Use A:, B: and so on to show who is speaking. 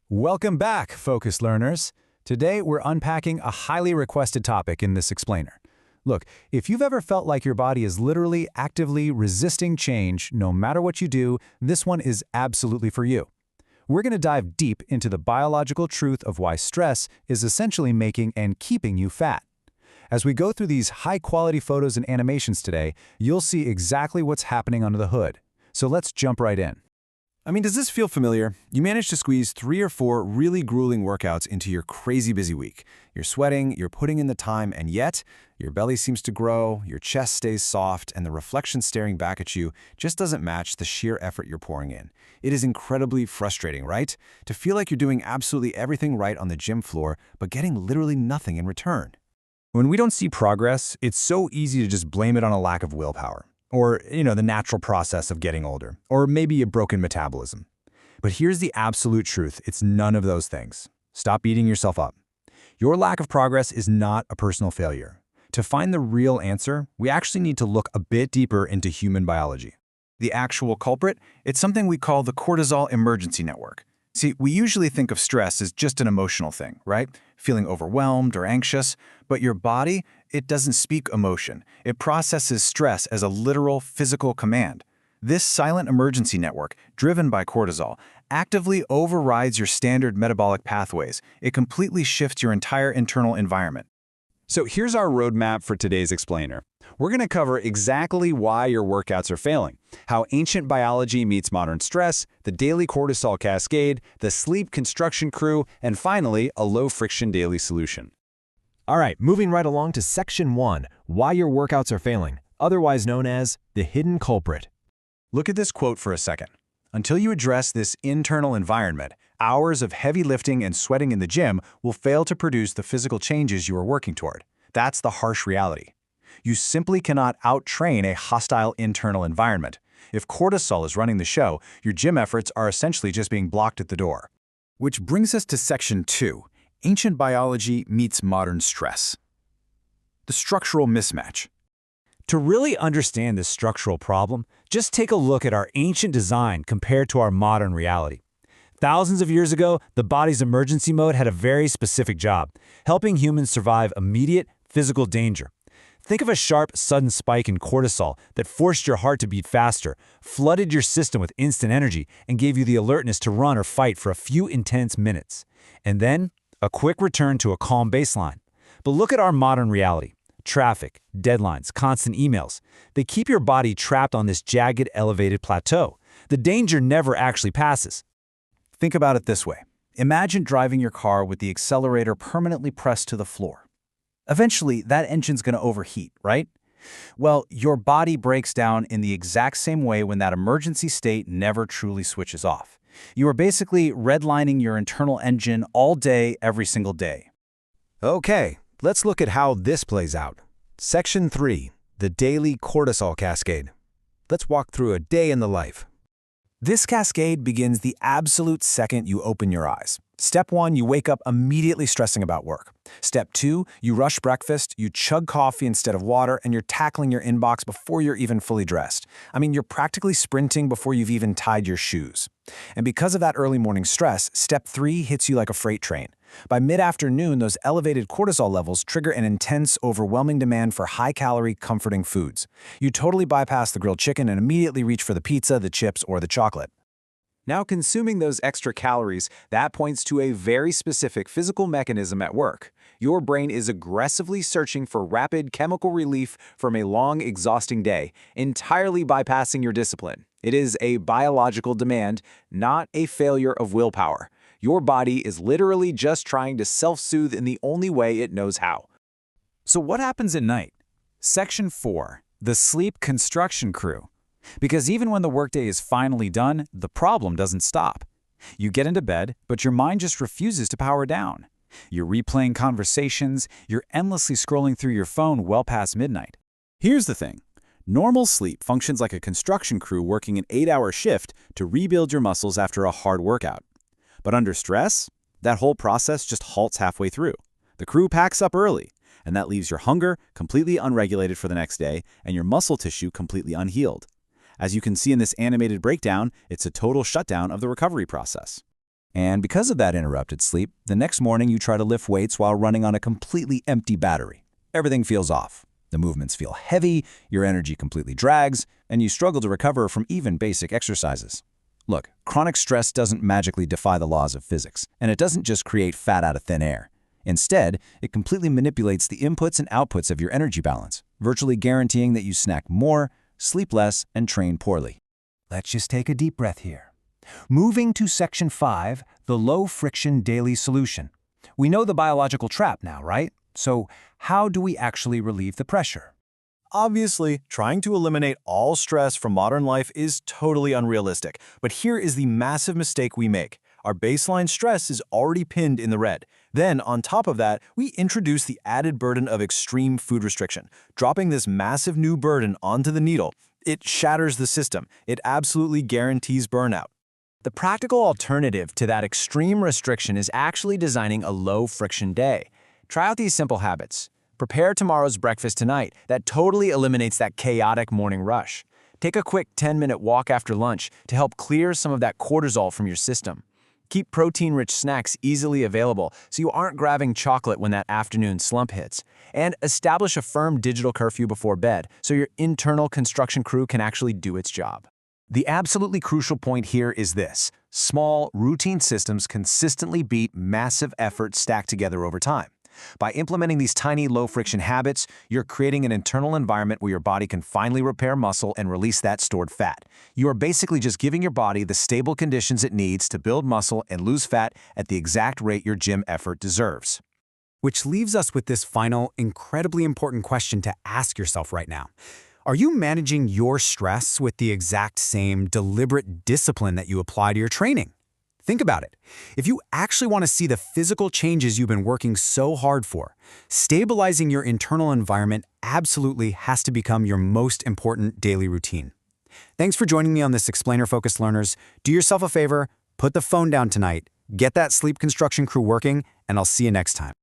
A: Welcome back, focused learners. Today, we're unpacking a highly requested topic in this explainer. Look, if you've ever felt like your body is literally actively resisting change, no matter what you do, this one is absolutely for you. We're going to dive deep into the biological truth of why stress is essentially making and keeping you fat. As we go through these high-quality photos and animations today, you'll see exactly what's happening under the hood. So let's jump right in.
B: Does this feel familiar? You managed to squeeze 3 or 4 really grueling workouts into your crazy busy week. You're sweating, you're putting in the time, and yet your belly seems to grow, your chest stays soft, and the reflection staring back at you just doesn't match the sheer effort you're pouring in. It is incredibly frustrating, right? To feel like you're doing absolutely everything right on the gym floor, but getting literally nothing in return. When we don't see progress, it's so easy to just blame it on a lack of willpower. Or, the natural process of getting older. Or maybe a broken metabolism. But here's the absolute truth. It's none of those things. Stop beating yourself up. Your lack of progress is not a personal failure. To find the real answer, we actually need to look a bit deeper into human biology. The actual culprit? It's something we call the cortisol emergency network. See, we usually think of stress as just an emotional thing, right? Feeling overwhelmed or anxious. But your body, it doesn't speak emotion. It processes stress as a literal physical command. This silent emergency network, driven by cortisol, actively overrides your standard metabolic pathways. It completely shifts your entire internal environment.
C: So here's our roadmap for today's explainer. We're going to cover exactly why your workouts are failing, how ancient biology meets modern stress, the daily cortisol cascade, the sleep construction crew, and finally, a low-friction daily solution.
D: All right, moving right along to Section 1, Why Your Workouts Are Failing, otherwise known as the hidden culprit.
B: Look at this quote for a second. Until you address this internal environment, hours of heavy lifting and sweating in the gym will fail to produce the physical changes you are working toward. That's the harsh reality. You simply cannot out-train a hostile internal environment. If cortisol is running the show, your gym efforts are essentially just being blocked at the door. Which brings us to Section 2, Ancient Biology Meets Modern Stress. The structural mismatch.
A: To really understand this structural problem, just take a look at our ancient design compared to our modern reality. Thousands of years ago, the body's emergency mode had a very specific job, helping humans survive immediate physical danger. Think of a sharp, sudden spike in cortisol that forced your heart to beat faster, flooded your system with instant energy, and gave you the alertness to run or fight for a few intense minutes. And then, a quick return to a calm baseline. But look at our modern reality. Traffic, deadlines, constant emails. They keep your body trapped on this jagged, elevated plateau. The danger never actually passes.
B: Think about it this way. Imagine driving your car with the accelerator permanently pressed to the floor. Eventually, that engine's going to overheat, right? Well, your body breaks down in the exact same way when that emergency state never truly switches off. You are basically redlining your internal engine all day, every single day.
D: Okay, let's look at how this plays out. Section 3, the daily cortisol cascade. Let's walk through a day in the life.
B: This cascade begins the absolute second you open your eyes. Step 1, you wake up immediately stressing about work. Step 2, you rush breakfast, you chug coffee instead of water, and you're tackling your inbox before you're even fully dressed. You're practically sprinting before you've even tied your shoes. And because of that early morning stress, Step 3 hits you like a freight train. By mid-afternoon, those elevated cortisol levels trigger an intense, overwhelming demand for high-calorie, comforting foods. You totally bypass the grilled chicken and immediately reach for the pizza, the chips, or the chocolate.
C: Now, consuming those extra calories, that points to a very specific physical mechanism at work. Your brain is aggressively searching for rapid chemical relief from a long, exhausting day, entirely bypassing your discipline. It is a biological demand, not a failure of willpower. Your body is literally just trying to self-soothe in the only way it knows how.
A: So what happens at night? Section 4, the sleep construction crew. Because even when the workday is finally done, the problem doesn't stop. You get into bed, but your mind just refuses to power down. You're replaying conversations, you're endlessly scrolling through your phone well past midnight.
B: Here's the thing. Normal sleep functions like a construction crew working an 8-hour shift to rebuild your muscles after a hard workout. But under stress, that whole process just halts halfway through. The crew packs up early, and that leaves your hunger completely unregulated for the next day and your muscle tissue completely unhealed. As you can see in this animated breakdown, it's a total shutdown of the recovery process. And because of that interrupted sleep, the next morning you try to lift weights while running on a completely empty battery. Everything feels off. The movements feel heavy, your energy completely drags, and you struggle to recover from even basic exercises. Look, chronic stress doesn't magically defy the laws of physics, and it doesn't just create fat out of thin air. Instead, it completely manipulates the inputs and outputs of your energy balance, virtually guaranteeing that you snack more, sleep less, and train poorly.
D: Let's just take a deep breath here. Moving to Section 5, the low-friction daily solution. We know the biological trap now, right? So how do we actually relieve the pressure?
E: Obviously, trying to eliminate all stress from modern life is totally unrealistic, but here is the massive mistake we make. Our baseline stress is already pinned in the red. Then, on top of that, we introduce the added burden of extreme food restriction. Dropping this massive new burden onto the needle, it shatters the system. It absolutely guarantees burnout.
C: The practical alternative to that extreme restriction is actually designing a low-friction day. Try out these simple habits. Prepare tomorrow's breakfast tonight. That totally eliminates that chaotic morning rush. Take a quick 10-minute walk after lunch to help clear some of that cortisol from your system. Keep protein-rich snacks easily available so you aren't grabbing chocolate when that afternoon slump hits. And establish a firm digital curfew before bed so your internal construction crew can actually do its job.
D: The absolutely crucial point here is this: small, routine systems consistently beat massive effort stacked together over time. By implementing these tiny, low-friction habits, you're creating an internal environment where your body can finally repair muscle and release that stored fat. You are basically just giving your body the stable conditions it needs to build muscle and lose fat at the exact rate your gym effort deserves.
A: Which leaves us with this final, incredibly important question to ask yourself right now. Are you managing your stress with the exact same deliberate discipline that you apply to your training? Think about it. If you actually want to see the physical changes you've been working so hard for, stabilizing your internal environment absolutely has to become your most important daily routine. Thanks for joining me on this Explainer-Focused Learners. Do yourself a favor, put the phone down tonight, get that sleep construction crew working, and I'll see you next time.